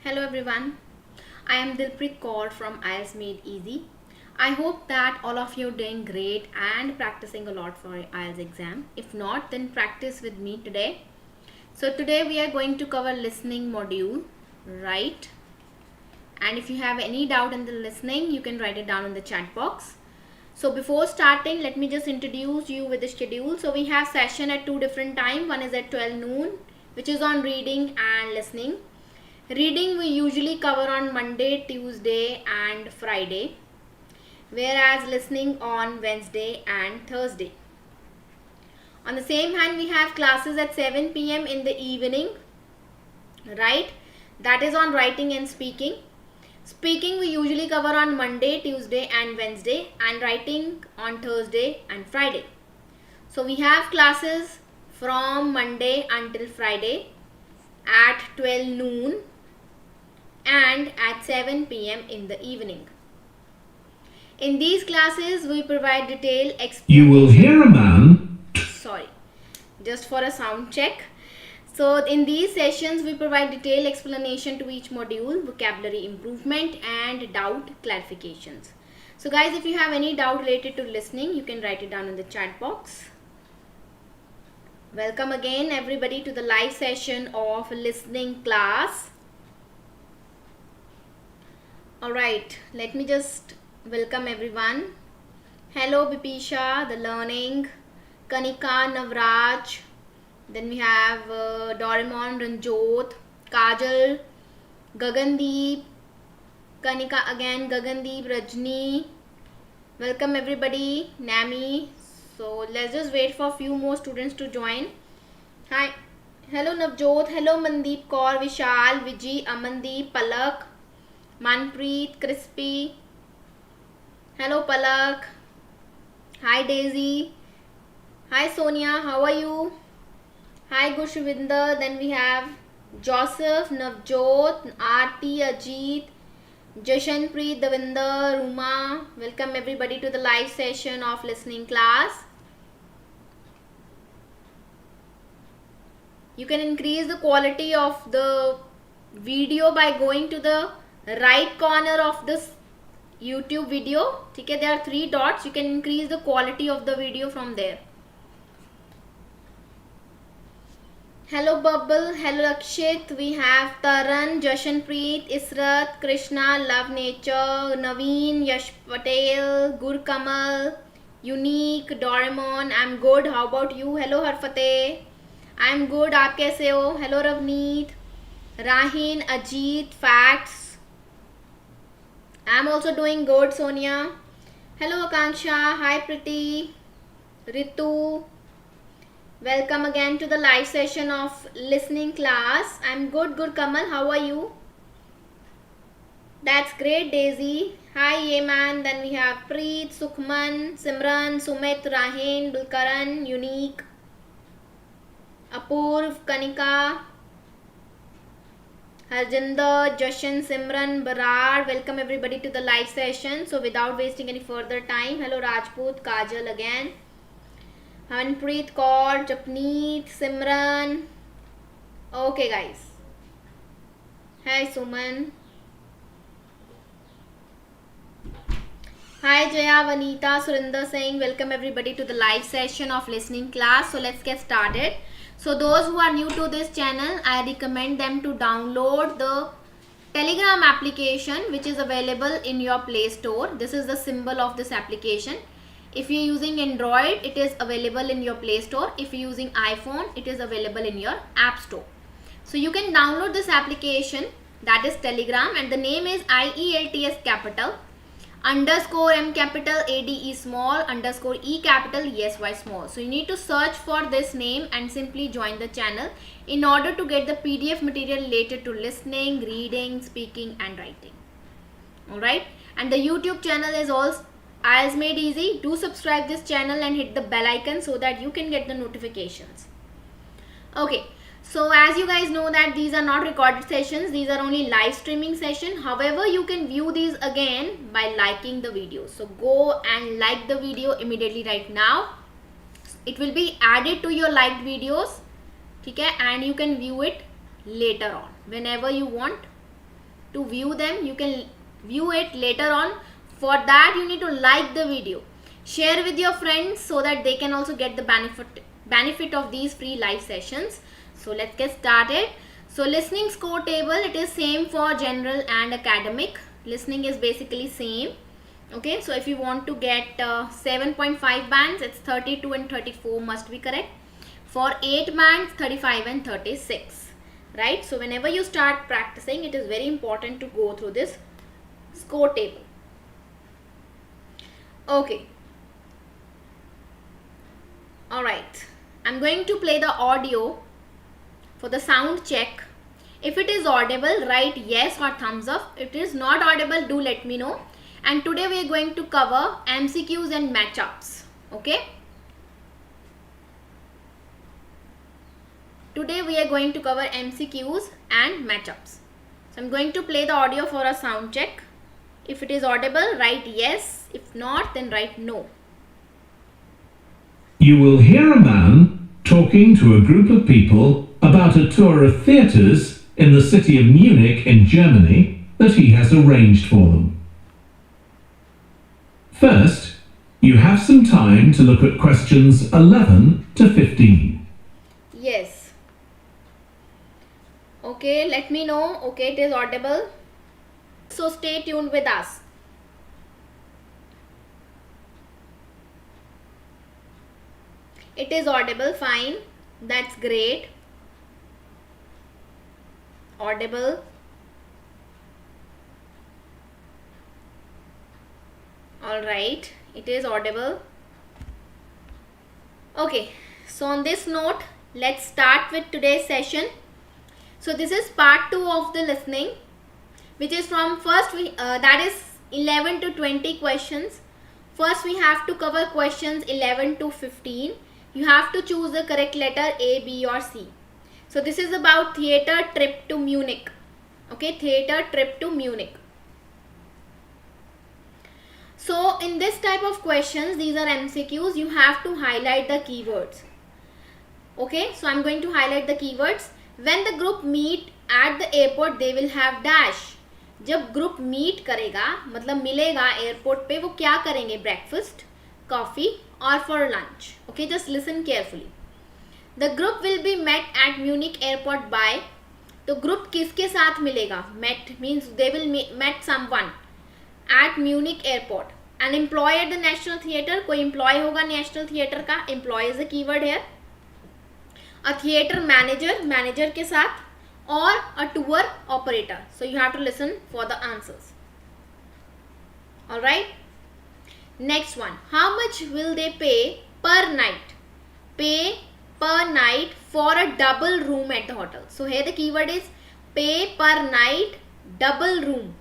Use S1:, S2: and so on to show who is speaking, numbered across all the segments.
S1: Hello everyone, I am Dilpreet Kaur from IELTS Made Easy. I hope that all of you are doing great and practicing a lot for IELTS exam. If not, then practice with me today. So today we are going to cover listening module, right? And if you have any doubt in the listening, you can write it down in the chat box. So before starting, let me just introduce you with the schedule. So we have session at two different times. One is at 12 noon, which is on reading and listening. Reading we usually cover on Monday, Tuesday and Friday, whereas listening on Wednesday and Thursday. On the same hand, we have classes at 7 p.m. in the evening, right? That is on writing and speaking. Speaking we usually cover on Monday, Tuesday and Wednesday, and writing on Thursday and Friday. So we have classes from Monday until Friday at 12 noon and at 7 p.m. in the evening. In these classes, we provide detailed explanation.
S2: You will hear a man.
S1: Sorry, just for a sound check. So in these sessions, we provide detailed explanation to each module, vocabulary improvement and doubt clarifications. So guys, if you have any doubt related to listening, you can write it down in the chat box. Welcome again everybody to the live session of listening class. Alright, let me just welcome everyone. Hello Bipisha, the learning, Kanika, Navraj, then we have Doraemon, Ranjot, Kajal, Gagandeep, Kanika again, Gagandeep, Rajni. Welcome everybody, Nami. So let's just wait for a few more students to join. Hi, hello Navjot, hello Mandeep Kaur, Vishal, Vijay, Amandeep, Palak, Manpreet, Crispy. Hello Palak. Hi Daisy. Hi Sonia, how are you? Hi Gushvinder. Then we have Joseph, Navjot, Aarti, Ajit, Jashanpreet, Davinder, Ruma. Welcome everybody to the live session of listening class. You can increase the quality of the video by going to the right corner of this YouTube video. Okay, there are 3 dots. You can increase the quality of the video from there. Hello Bubble, hello Akshit. We have Taran, Jashanpreet, Israt, Krishna, Love Nature, Naveen, Yash Patel, Gur Kamal, Unique, Doraemon. I'm good. How about you? Hello Harfateh. I'm good. Aap kaise ho? Hello Ravneet, Rahin, Ajit, Facts. I'm also doing good, Sonia. Hello Akanksha. Hi Priti, Ritu. Welcome again to the live session of listening class. I'm good, Gur Kamal. How are you? That's great, Daisy. Hi Yeman. Then we have Preet, Sukhman, Simran, Sumit, Rahin, Dulkaran, Unique, Apurv, Kanika, Harjinder, Jashan, Simran, Barad. Welcome everybody to the live session. So without wasting any further time, hello Rajput, Kajal again, Hanpreet Kaur, Japneet, Simran. Okay guys. Hi Suman. Hi Jaya, Vanita, Surinder Singh. Welcome everybody to the live session of listening class. So let's get started. So those who are new to this channel, I recommend them to download the Telegram application which is available in your Play Store. This is the symbol of this application. If you are using Android, it is available in your Play Store. If you are using iPhone, it is available in your App Store. So you can download this application, that is Telegram, and the name is IELTS capital underscore M capital ADE small underscore E capital ESY small. So you need to search for this name and simply join the channel in order to get the PDF material related to listening, reading, speaking and writing. Alright, and the YouTube channel is also IELTS Made Easy. Do subscribe this channel and hit the bell icon so that you can get the notifications. Okay, so as you guys know that these are not recorded sessions, these are only live streaming session. However, you can view these again by liking the video. So go and like the video immediately right now. It will be added to your liked videos, okay, and you can view it later on whenever you want. to view them. You can view it later on. For that you need to like the video, share with your friends so that they can also get the benefit of these free live sessions. So let's get started. So listening score table, it is same for general and academic. Listening is basically same. Okay, so if you want to get 7.5 bands, it's 32 and 34 must be correct. For 8 bands, 35 and 36, right? So whenever you start practicing, it is very important to go through this score table. Okay, all right, I'm going to play the audio for the sound check. If it is audible, write yes or thumbs up. If it is not audible, do let me know. And today we are going to cover MCQs and matchups. Okay, today we are going to cover MCQs and matchups. So I'm going to play the audio for a sound check. If it is audible, write yes. If not, then write no.
S2: You will hear a man talking to a group of people about a tour of theatres in the city of Munich in Germany that he has arranged for them. First, you have some time to look at questions 11 to 15.
S1: Yes. Okay, let me know. Okay, it is audible. So stay tuned with us. It is audible, fine. That's great. Audible. Alright, it is audible. Okay, so on this note, let's start with today's session. So this is part 2 of the listening, which is from that is 11 to 20 questions. First we have to cover questions 11 to 15. You have to choose the correct letter A, B or C. So this is about theatre trip to Munich. Okay, theatre trip to Munich. So in this type of questions, these are MCQs, you have to highlight the keywords. Okay, so I'm going to highlight the keywords. When the group meet at the airport, they will have dash. जब group meet करेगा मतलब मिलेगा airport पे, वो क्या करेंगे? Breakfast, coffee और for lunch. Okay, just listen carefully. The group will be met at Munich airport by. तो ग्रुप किसके साथ मिलेगा? Met means they will met someone at Munich airport. An employee at the national theatre, कोई employee होगा national theatre का. Employee is a keyword here. A theatre manager, manager के साथ. Or a tour operator. So you have to listen for the answers. Alright. Next one. How much will they pay per night? Pay per night for a double room at the hotel. So here the keyword is pay per night double room.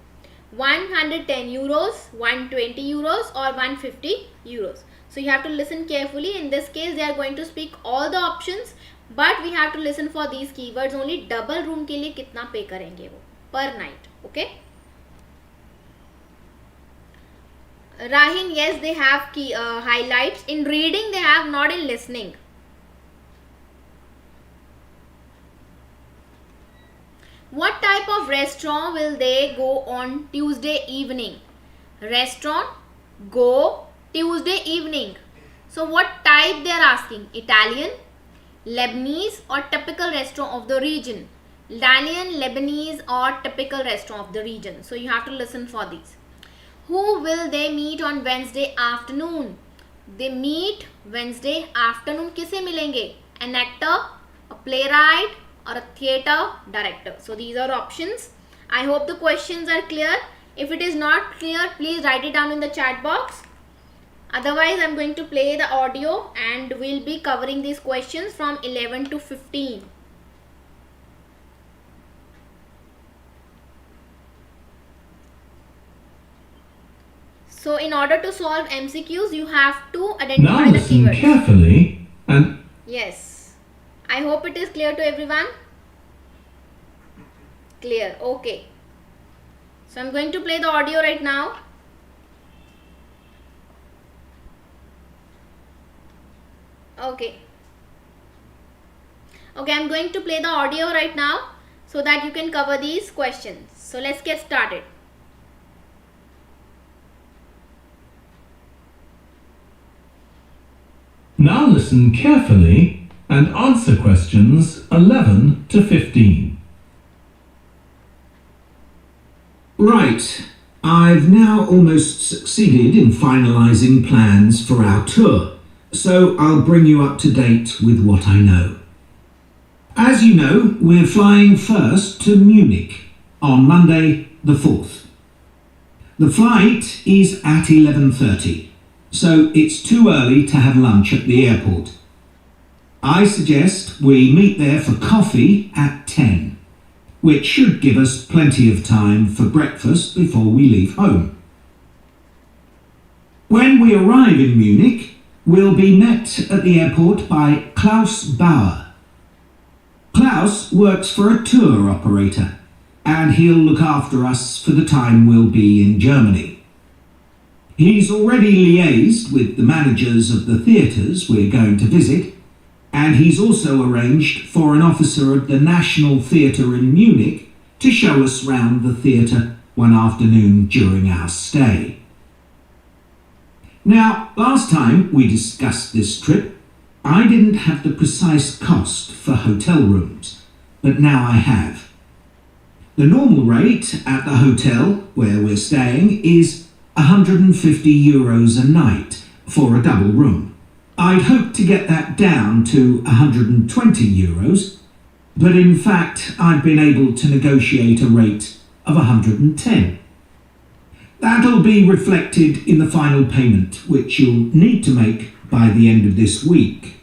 S1: 110 euros, 120 euros or 150 euros. So you have to listen carefully. In this case they are going to speak all the options. But we have to listen for these keywords only. Double room के लिए कितना पे करेंगे वो per night. Okay. Rahin, yes, they have highlights. In reading they have, not in listening. What type of restaurant will they go on Tuesday evening? Restaurant, go Tuesday evening. So what type they are asking? Italian, Lebanese or typical restaurant of the region? Italian, Lebanese or typical restaurant of the region. So you have to listen for these. Who will they meet on Wednesday afternoon? They meet Wednesday afternoon. किसे मिलेंगे? An actor, a playwright or a theatre director. So these are options. I hope the questions are clear. If it is not clear, please write it down in the chat box. Otherwise, I'm going to play the audio and we'll be covering these questions from 11 to 15. So, in order to solve MCQs, you have to identify
S2: Now
S1: the
S2: listen
S1: keywords.
S2: carefully and...
S1: Yes. I hope it is clear to everyone. Clear. Okay. So, I'm going to play the audio right now. Okay. Okay, I'm going to play the audio right now. so that you can cover these questions. So let's get started.
S2: Now listen carefully and answer questions 11 to 15.
S3: Right, I've now almost succeeded in finalising plans for our tour, so I'll bring you up to date with what I know. As you know, we're flying first to Munich on Monday the 4th. The flight is at 11:30, so it's too early to have lunch at the airport. I suggest we meet there for coffee at 10, which should give us plenty of time for breakfast before we leave home. When we arrive in Munich, we'll be met at the airport by Klaus Bauer. Klaus works for a tour operator, and he'll look after us for the time we'll be in Germany. He's already liaised with the managers of the theatres we're going to visit, and he's also arranged for an officer at the National Theatre in Munich to show us round the theatre one afternoon during our stay. Now, last time we discussed this trip, I didn't have the precise cost for hotel rooms, but now I have. The normal rate at the hotel where we're staying is €150 a night for a double room. I'd hoped to get that down to €120, but in fact I've been able to negotiate a rate of €110. That'll be reflected in the final payment, which you'll need to make by the end of this week.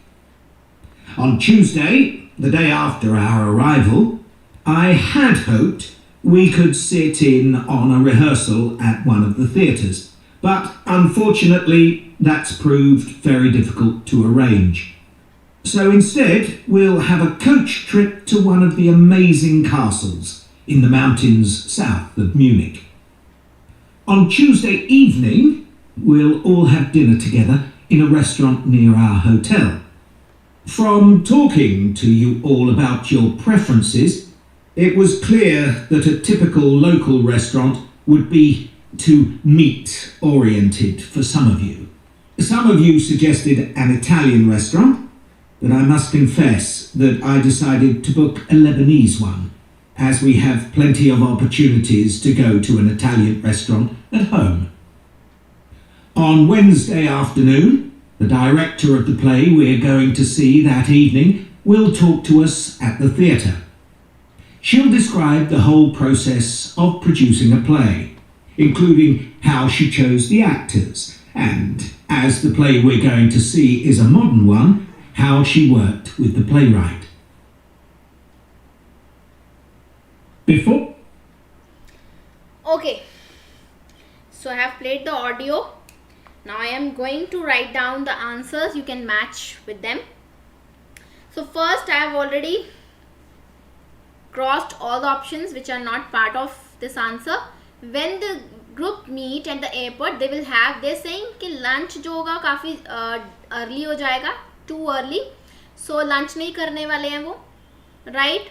S3: On Tuesday, the day after our arrival, I had hoped we could sit in on a rehearsal at one of the theatres, but unfortunately that's proved very difficult to arrange. So instead, we'll have a coach trip to one of the amazing castles in the mountains south of Munich. On Tuesday evening, we'll all have dinner together in a restaurant near our hotel. From talking to you all about your preferences, it was clear that a typical local restaurant would be too meat-oriented for some of you. Some of you suggested an Italian restaurant, but I must confess that I decided to book a Lebanese one, as we have plenty of opportunities to go to an Italian restaurant at home. On Wednesday afternoon, the director of the play we're going to see that evening will talk to us at the theatre. She'll describe the whole process of producing a play, including how she chose the actors, and, as the play we're going to see is a modern one, how she worked with the playwright.
S2: Before
S1: Okay, so I have played the audio. Now I am going to write down the answers. You can match with them. So first, I have already crossed all the options which are not part of this answer. When the group meet at the airport, they will have, they're saying कि lunch जो होगा काफ़ी early हो जाएगा, too early. So lunch नहीं करने वाले हैं वो, right?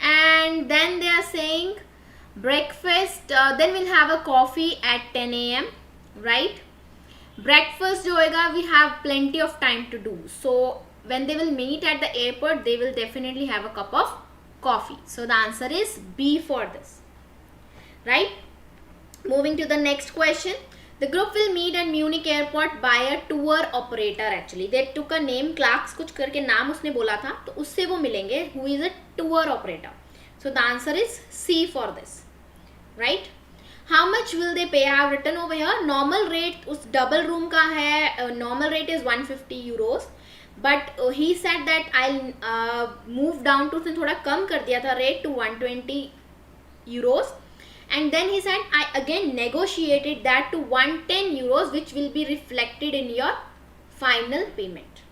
S1: And then they are saying breakfast, then we'll have a coffee at 10 a.m, right? Breakfast जो होगा, we have plenty of time to do. So when they will meet at the airport, they will definitely have a cup of coffee. So the answer is B for this, right? Moving to the next question. The group will meet at Munich airport by a tour operator. Actually they took a name, Clarks कुछ करके नाम उसने बोला था, तो उससे वो मिलेंगे, who is a tour operator. So the answer is C for this, right? How much will they pay? I have written over here. Normal rate उस double room का है, normal rate is 150 euros, but he said that I'll move down to, उसने थोड़ा कम कर दिया था rate to 120 euros, and then he said I again negotiated that to 110 euros, which will be reflected in your final payment.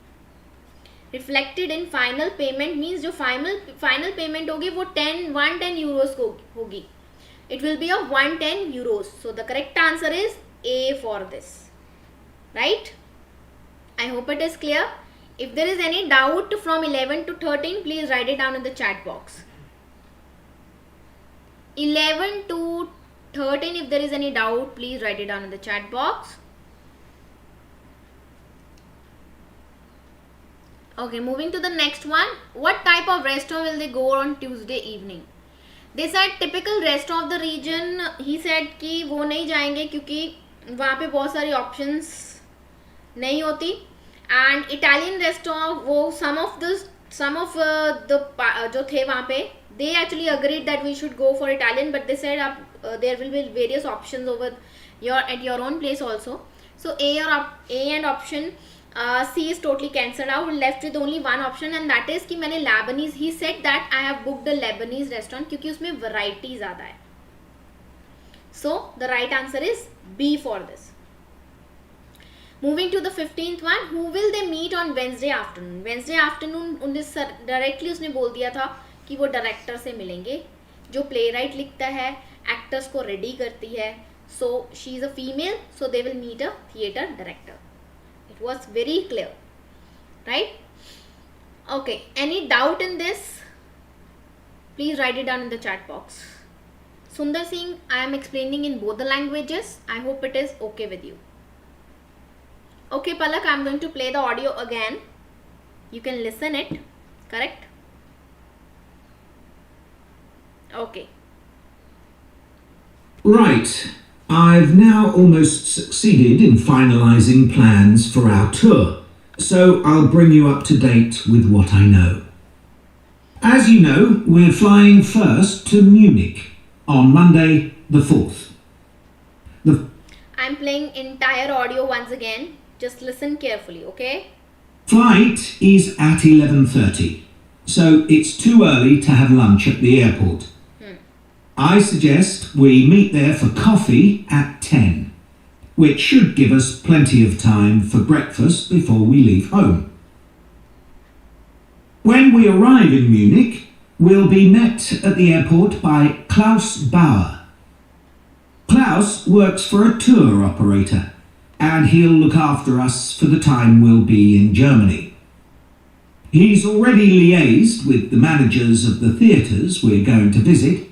S1: Reflected in final payment means जो final payment होगी वो 110 euros को होगी. It will be of 110 euros. So the correct answer is A for this, right? I hope it is clear. If there is any doubt from 11 to 13, please write it down in the chat box. 11 to 13, if there is any doubt, please write it down in the chat box. Okay, moving to the next one. What type of restaurant will they go on Tuesday evening? They said typical restaurant of the region. He said कि वो नहीं जाएंगे क्योंकि वहाँ पे बहुत सारी options नहीं होती. And Italian restaurant, वो some of the जो थे वहाँ पे, they actually agreed that we should go for Italian, but they said there will be various options over at your own place also. So A and option C is totally cancelled out and left with only one option, and that is कि मैंने Lebanese. He said that I have booked a Lebanese restaurant क्योंकि उसमें variety ज़्यादा है. So the right answer is B for this. Moving to the 15th one, who will they meet on Wednesday afternoon? Wednesday afternoon directly उसने बोल दिया था कि वो डायरेक्टर से मिलेंगे जो प्ले राइट लिखता है, एक्टर्स को रेडी करती है. So she is a female, so they will meet a theatre director. It was very clear, right? Okay, any doubt in this? Please write it down in the chat box. Sundar Singh, I am explaining in both the languages. I hope it is okay with you. Okay, Palak, I am going to play the audio again. You can listen it, correct? Okay.
S3: Right. I've now almost succeeded in finalising plans for our tour, so I'll bring you up to date with what I know. As you know, we're flying first to Munich on Monday the 4th.
S1: I'm playing entire audio once again. Just listen carefully, okay?
S3: Flight is at 11:30, so it's too early to have lunch at the airport. I suggest we meet there for coffee at 10, which should give us plenty of time for breakfast before we leave home. When we arrive in Munich, we'll be met at the airport by Klaus Bauer. Klaus works for a tour operator, and he'll look after us for the time we'll be in Germany. He's already liaised with the managers of the theatres we're going to visit,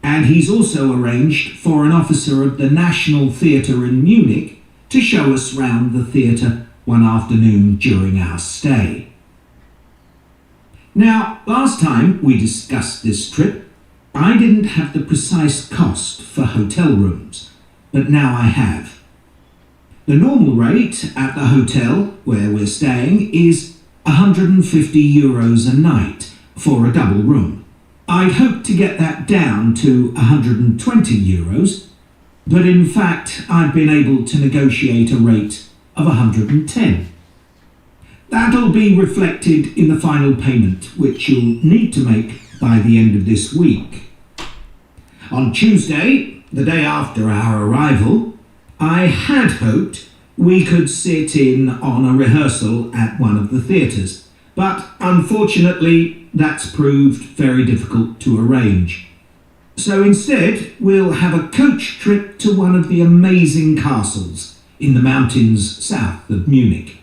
S3: and he's also arranged for an officer of the National Theatre in Munich to show us round the theatre one afternoon during our stay. Now, last time we discussed this trip, I didn't have the precise cost for hotel rooms, but now I have. The normal rate at the hotel where we're staying is €150 a night for a double room. I'd hoped to get that down to €120, but in fact I've been able to negotiate a rate of 110. That'll be reflected in the final payment, which you'll need to make by the end of this week. On Tuesday, the day after our arrival, I had hoped we could sit in on a rehearsal at one of the theatres, but unfortunately that's proved very difficult to arrange. So instead, we'll have a coach trip to one of the amazing castles in the mountains south of Munich.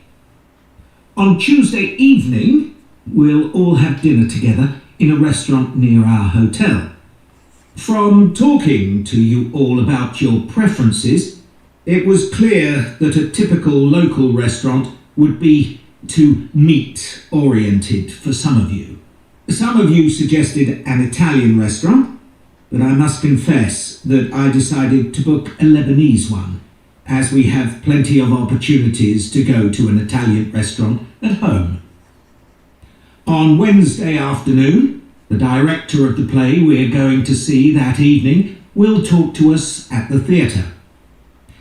S3: On Tuesday evening, we'll all have dinner together in a restaurant near our hotel. From talking to you all about your preferences, it was clear that a typical local restaurant would be too meat-oriented for some of you. Some of you suggested an Italian restaurant, but I must confess that I decided to book a Lebanese one, as we have plenty of opportunities to go to an Italian restaurant at home. On Wednesday afternoon, the director of the play we're going to see that evening will talk to us at the theatre.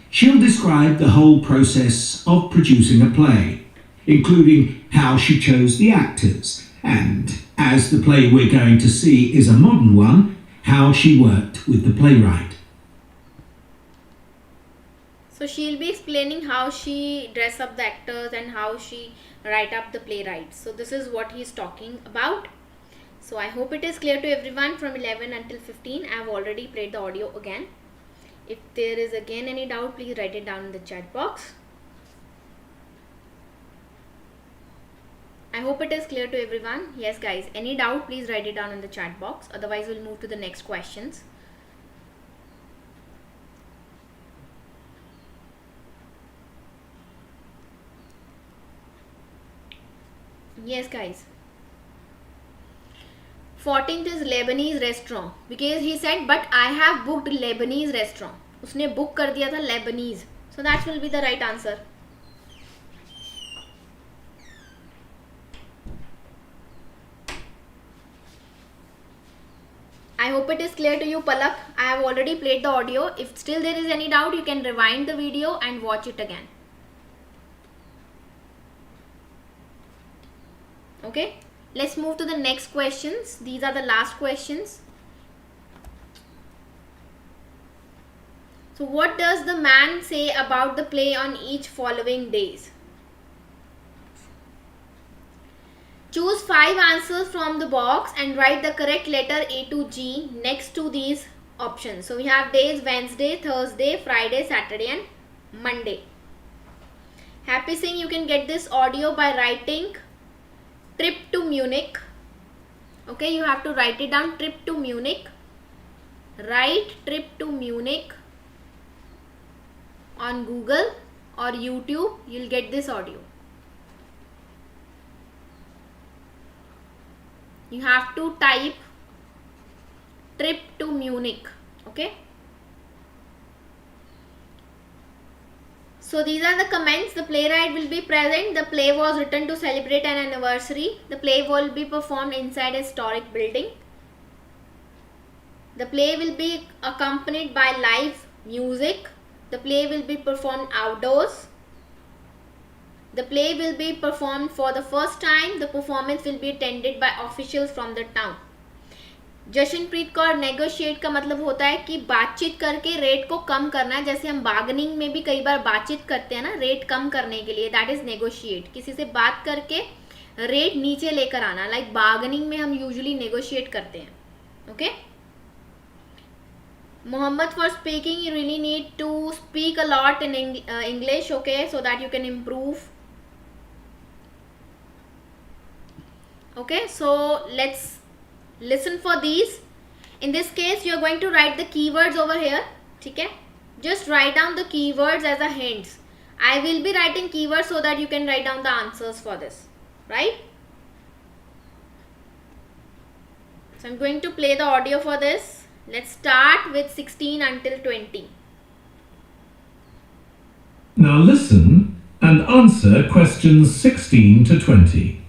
S3: She'll describe the whole process of producing a play, including how she chose the actors, and, as the play we're going to see is a modern one, how she worked with the playwright.
S1: So she'll be explaining how she dress up the actors and how she write up the playwright. So this is what he's talking about. So I hope it is clear to everyone from 11 until 15. I have already played the audio again. If there is again any doubt, please write it down in the chat box. I hope it is clear to everyone. Yes guys, any doubt, please write it down in the chat box. Otherwise we'll move to the next questions. Yes, guys. 14th is Lebanese restaurant because he said, but I have booked Lebanese restaurant. उसने book कर दिया था Lebanese. So that will be the right answer. I hope it is clear to you, Palak. I have already played the audio. If still there is any doubt, you can rewind the video and watch it again. Okay, let's move to the next questions. These are the last questions. So what does the man say about the play on each following days? Choose 5 answers from the box and write the correct letter A to G next to these options. So we have days Wednesday, Thursday, Friday, Saturday and Monday. Happy Singh, you can get this audio by writing trip to Munich. Okay, you have to write it down, trip to Munich. Write trip to Munich on Google or YouTube. You'll get this audio. You have to type trip to Munich. Okay. So these are the comments. The playwright will be present. The play was written to celebrate an anniversary. The play will be performed inside a historic building. The play will be accompanied by live music. The play will be performed outdoors. The play will be performed for the first time. The performance will be attended by officials from the town. Jashanpreet Kaur, negotiate का मतलब होता है कि बातचीत करके rate को कम करना है. जैसे हम बार्गेनिंग में भी कई बार बातचीत करते हैं ना, रेट कम करने के लिए, दैट इज नेगोशिएट. किसी से बात करके रेट नीचे लेकर आना, लाइक बार्गेनिंग में हम यूजुअली नेगोशिएट करते हैं. Okay. Mohammed, for speaking you really need to speak a lot in English, okay, so that you can improve. Okay, so let's listen for these. In this case, you are going to write the keywords over here. Okay, just write down the keywords as a hints. I will be writing keywords so that you can write down the answers for this, right? So I'm going to play the audio for this. Let's start with 16 until 20.
S2: Now listen and answer questions 16 to 20.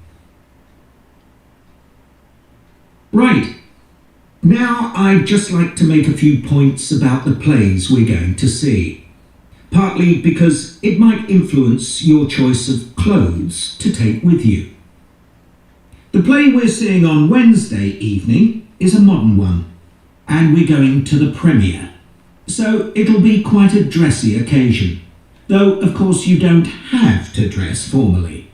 S3: Right. Now I'd just like to make a few points about the plays we're going to see. Partly because it might influence your choice of clothes to take with you. The play we're seeing on Wednesday evening is a modern one, and we're going to the premiere. So it'll be quite a dressy occasion, though of course you don't have to dress formally.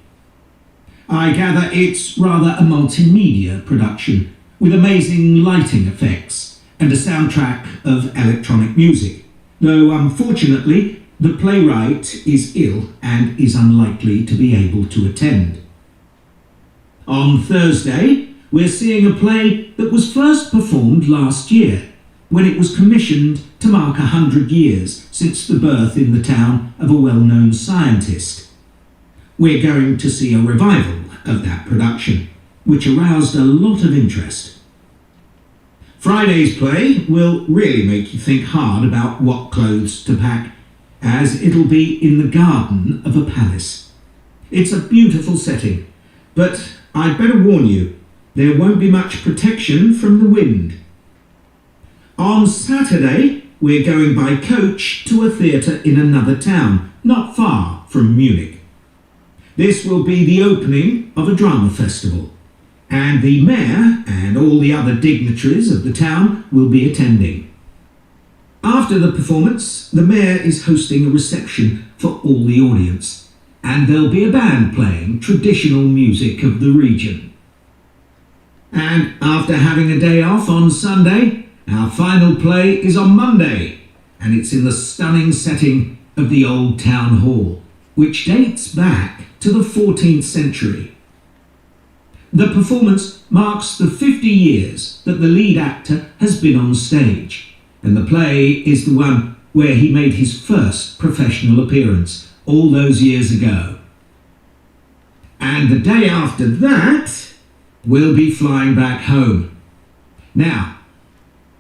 S3: I gather it's rather a multimedia production with amazing lighting effects and a soundtrack of electronic music, though unfortunately the playwright is ill and is unlikely to be able to attend. On Thursday, we're seeing a play that was first performed last year, when it was commissioned to mark 100 years since the birth in the town of a well-known scientist. We're going to see a revival of that production, which aroused a lot of interest. Friday's play will really make you think hard about what clothes to pack, as it'll be in the garden of a palace. It's a beautiful setting, but I'd better warn you, there won't be much protection from the wind. On Saturday, we're going by coach to a theatre in another town, not far from Munich. This will be the opening of a drama festival, and the mayor and all the other dignitaries of the town will be attending. After the performance, the mayor is hosting a reception for all the audience, and there'll be a band playing traditional music of the region. And after having a day off on Sunday, our final play is on Monday, and it's in the stunning setting of the old town hall, which dates back to the 14th century. The performance marks the 50 years that the lead actor has been on stage, and the play is the one where he made his first professional appearance all those years ago. And the day after that, we'll be flying back home. Now,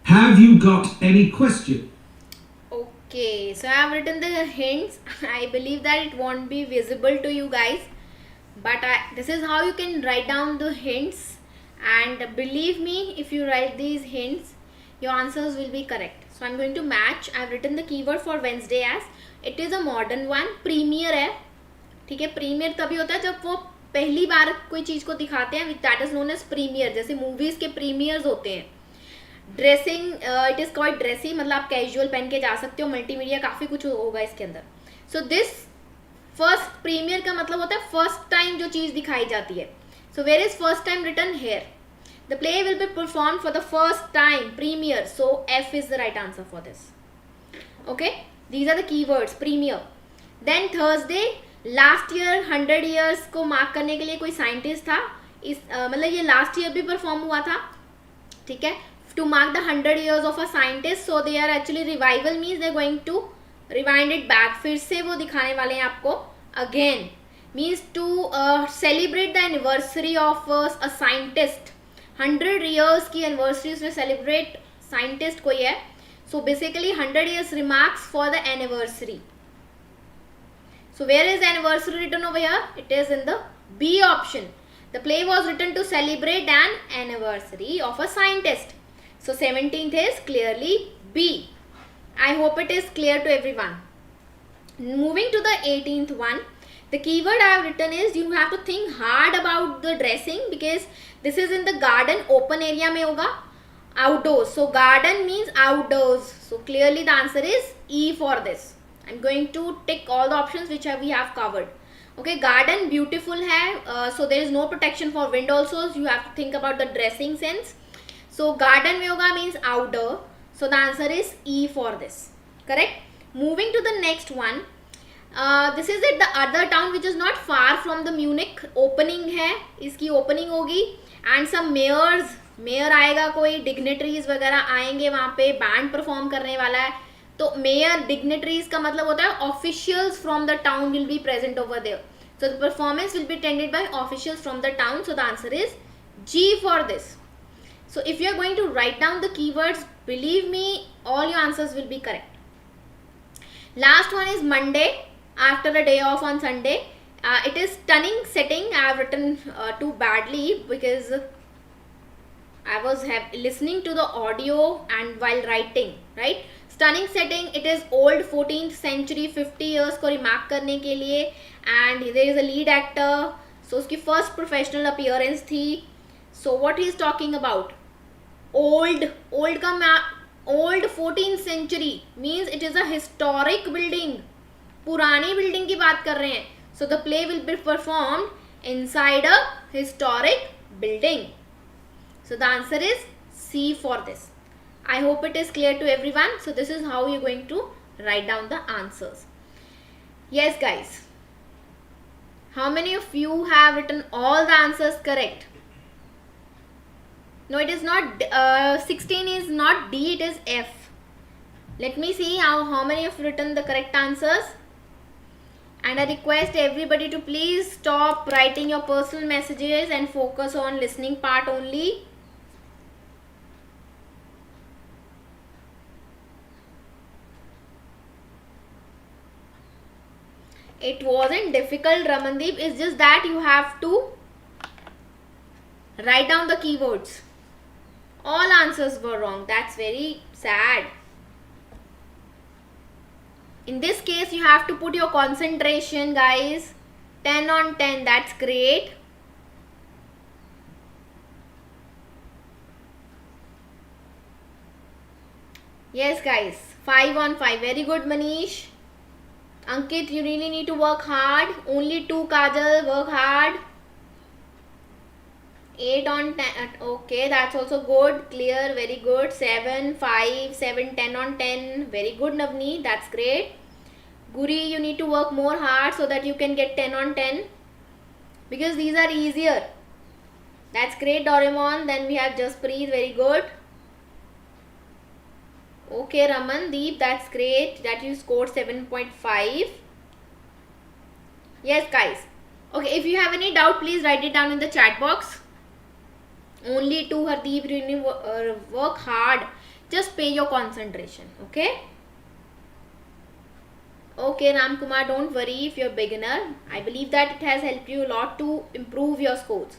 S3: have you got any questions?
S1: Okay, so I have written the hints. I believe that it won't be visible to you guys, but this is how you can write down the hints, and believe me, if you write these hints, your answers will be correct. So I'm going to match. I've written the keyword for Wednesday as it is a modern one. Premiere है, ठीक है. Premiere तभी होता है जब वो पहली बार कोई चीज़ को दिखाते हैं, that is known as premiere. जैसे मूवीज़ के प्रीमियर्स होते हैं. Dressing, it is quite dressy, मतलब आप कैजुअल पहन के जा सकते हो. मल्टीमीडिया काफ़ी कुछ होगा इसके अंदर. सो दिस फर्स्ट प्रीमियर का मतलब होता है फर्स्ट टाइम जो चीज़ दिखाई जाती है. So where is first time written here. The play will be perform for the first time, premiere. So F is the right answer for this. Okay, these are the keywords, premiere. Then Thursday, last year 100 years को mark करने के लिए कोई scientist था. इस मतलब ये last year भी परफॉर्म हुआ था, ठीक है. To mark the 100 years of a scientist, so they are actually revival means they're going to rewind it back. फिर से वो दिखाने वाले हैं आपको. Again means to celebrate the anniversary of a scientist. 100 years की anniversary उसमें celebrate scientist कोई है. So basically 100 years remarks for the anniversary. So where is anniversary written over here? It is in the B option. The play was written to celebrate an anniversary of a scientist. So 17th is clearly B. I hope it is clear to everyone. Moving to the 18th one, the keyword I have written is you have to think hard about the dressing because this is in the garden, open area में होगा, outdoors. So garden means outdoors. So clearly the answer is E for this. I'm going to tick all the options which we have covered. Okay, garden beautiful है, so there is no protection for wind also. So you have to think about the dressing sense. So garden में होगा means outdoor. So the answer is E for this. Correct. Moving to the next one. This is at the other town which is not far from the Munich. Opening है, इसकी opening होगी and some mayors, mayor आएगा, कोई dignitaries वगैरह आएंगे वहाँ पे, band perform करने वाला है. तो mayor, dignitaries का मतलब होता है officials from the town will be present over there. So the performance will be attended by officials from the town. So the answer is G for this. So if you are going to write down the keywords, believe me, all your answers will be correct. Last one is Monday, after a day off on Sunday. It is stunning setting. I have written too badly because I was listening to the audio and while writing, right? Stunning setting, it is old 14th century, 50 years को remark करने के लिए, and there is a lead actor. So उसकी first professional appearance थी. So what he is talking about? Old का old 14th century means it is a historic building. पुरानी building की बात कर रहे हैं. So the play will be performed inside a historic building. So the answer is C for this. I hope it is clear to everyone. So this is how you're going to write down the answers. Yes guys. How many of you have written all the answers correct? No, it is not. 16 is not D, it is F. Let me see how many have written the correct answers. And I request everybody to please stop writing your personal messages and focus on listening part only. It wasn't difficult, Ramandeep. It's just that you have to write down the keywords. All answers were wrong. That's very sad. In this case, you have to put your concentration, guys. 10 on 10. That's great. Yes, guys. 5 on 5. Very good, Manish. Ankit, you really need to work hard. Only 2, Kajal. Work hard. 8 on 10. Okay, that's also good. Clear. Very good. 7, 5, 7, 10 on 10. Very good, Navni. That's great. Guri, you need to work more hard so that you can get 10 on 10. Because these are easier. That's great, Doraemon. Then we have Jaspreet. Very good. Okay, Ramandeep. That's great. That you scored 7.5. Yes, guys. Okay, if you have any doubt, please write it down in the chat box. Only to Hardeep, work hard. Just pay your concentration. Okay. Okay, Ram Kumar, don't worry if you're a beginner. I believe that it has helped you a lot to improve your scores.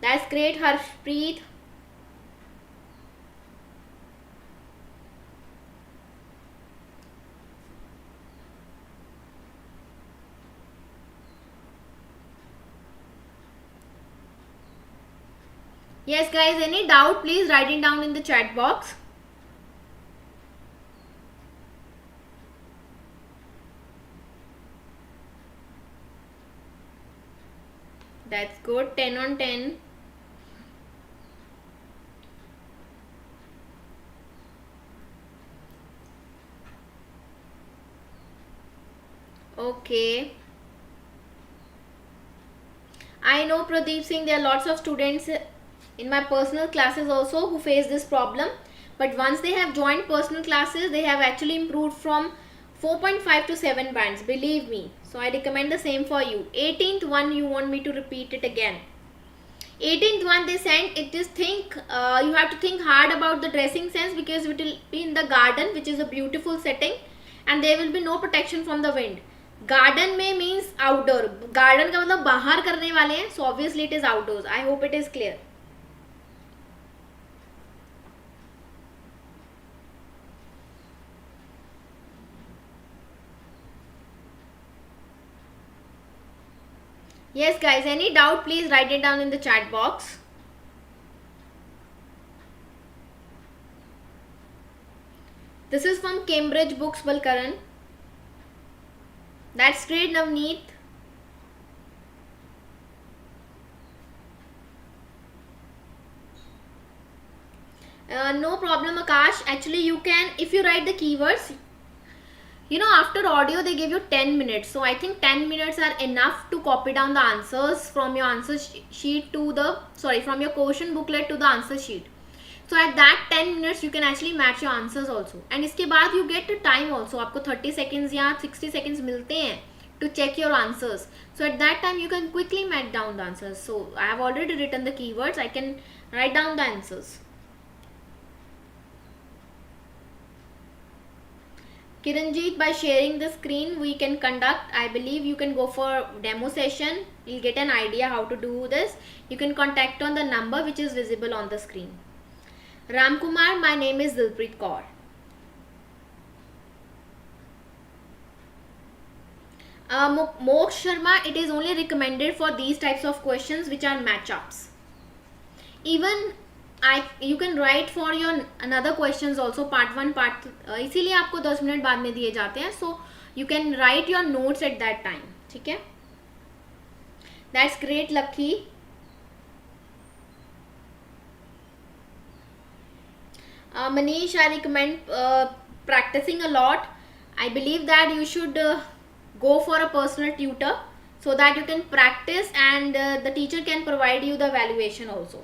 S1: That's great, Harshpreet. Yes, guys, any doubt, please write it down in the chat box. That's good. 10 on 10. Okay. I know, Pradeep Singh, there are lots of students in my personal classes also who face this problem. But once they have joined personal classes, they have actually improved from 4.5 to 7 bands. Believe me. So I recommend the same for you. 18th one, you want me to repeat it again. 18th one they sent, it is you have to think hard about the dressing sense, because it will be in the garden, which is a beautiful setting, and there will be no protection from the wind. Garden में means outdoor. Garden का मतलब बाहर करने वाले हैं, so obviously it is outdoors. I hope it is clear. Yes, guys, any doubt, please write it down in the chat box. This is from Cambridge Books, Balkaran. That's great, Navneet. No problem, Akash. Actually, you can, if you write the keywords, you know, after audio they give you 10 minutes. So I think 10 minutes are enough to copy down the answers from your answer sheet to the, from your question booklet to the answer sheet. So at that 10 minutes you can actually match your answers also. And इसके बाद you get the time also. आपको 30 seconds या 60 seconds मिलते हैं to check your answers. So at that time you can quickly match down the answers. So I have already written the keywords. I can write down the answers. Kiranjit, by sharing the screen we can conduct, I believe you can go for demo session. You'll get an idea how to do this. You can contact on the number which is visible on the screen. Ram Kumar, my name is Dilpreet Kaur. Moksh Sharma, it is only recommended for these types of questions which are matchups. Even you can write for your another questions also, part 1, part 2. इसीलिए आपको 10 minute बाद में दिए जाते हैं. So you can write your notes at that time. ठीक है? That's great, Lucky. Manish, I recommend practicing a lot. I believe that you should go for a personal tutor so that you can practice, and the teacher can provide you the evaluation also.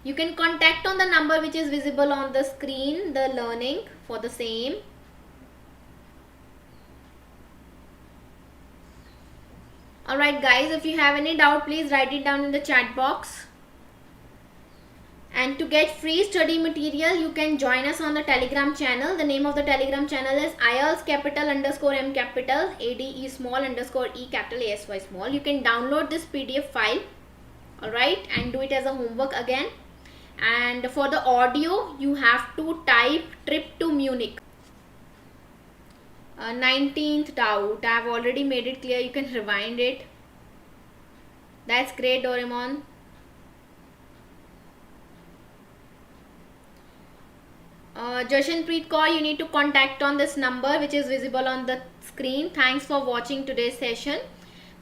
S1: You can contact on the number which is visible on the screen, the learning for the same. Alright guys, if you have any doubt, please write it down in the chat box. And to get free study material, you can join us on the Telegram channel. The name of the Telegram channel is IELTS _M capital ADE small _E capital ASY small. You can download this PDF file, alright, and do it as a homework again. And for the audio, you have to type trip to Munich. 19th doubt, I have already made it clear. You can rewind it. That's great, Doraemon. Jashanpreet Kaur, you need to contact on this number which is visible on the screen. Thanks for watching today's session.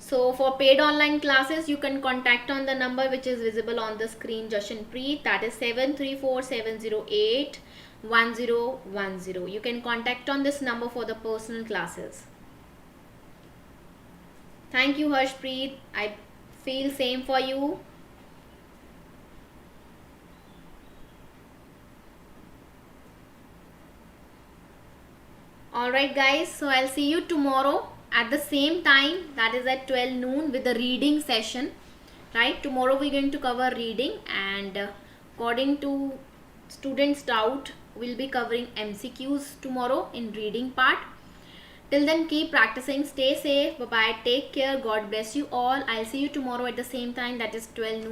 S1: So for paid online classes, you can contact on the number which is visible on the screen, Jashanpreet, that is 7347081010. You can contact on this number for the personal classes. Thank you, Harshpreet. I feel same for you. Alright guys, so I'll see you tomorrow at the same time, that is at 12 noon, with the reading session. Right, tomorrow we're going to cover reading, and according to students' doubt, we'll be covering MCQs tomorrow in reading part. Till then, keep practicing, stay safe, bye bye, take care, God bless you all. I'll see you tomorrow at the same time, that is 12 noon.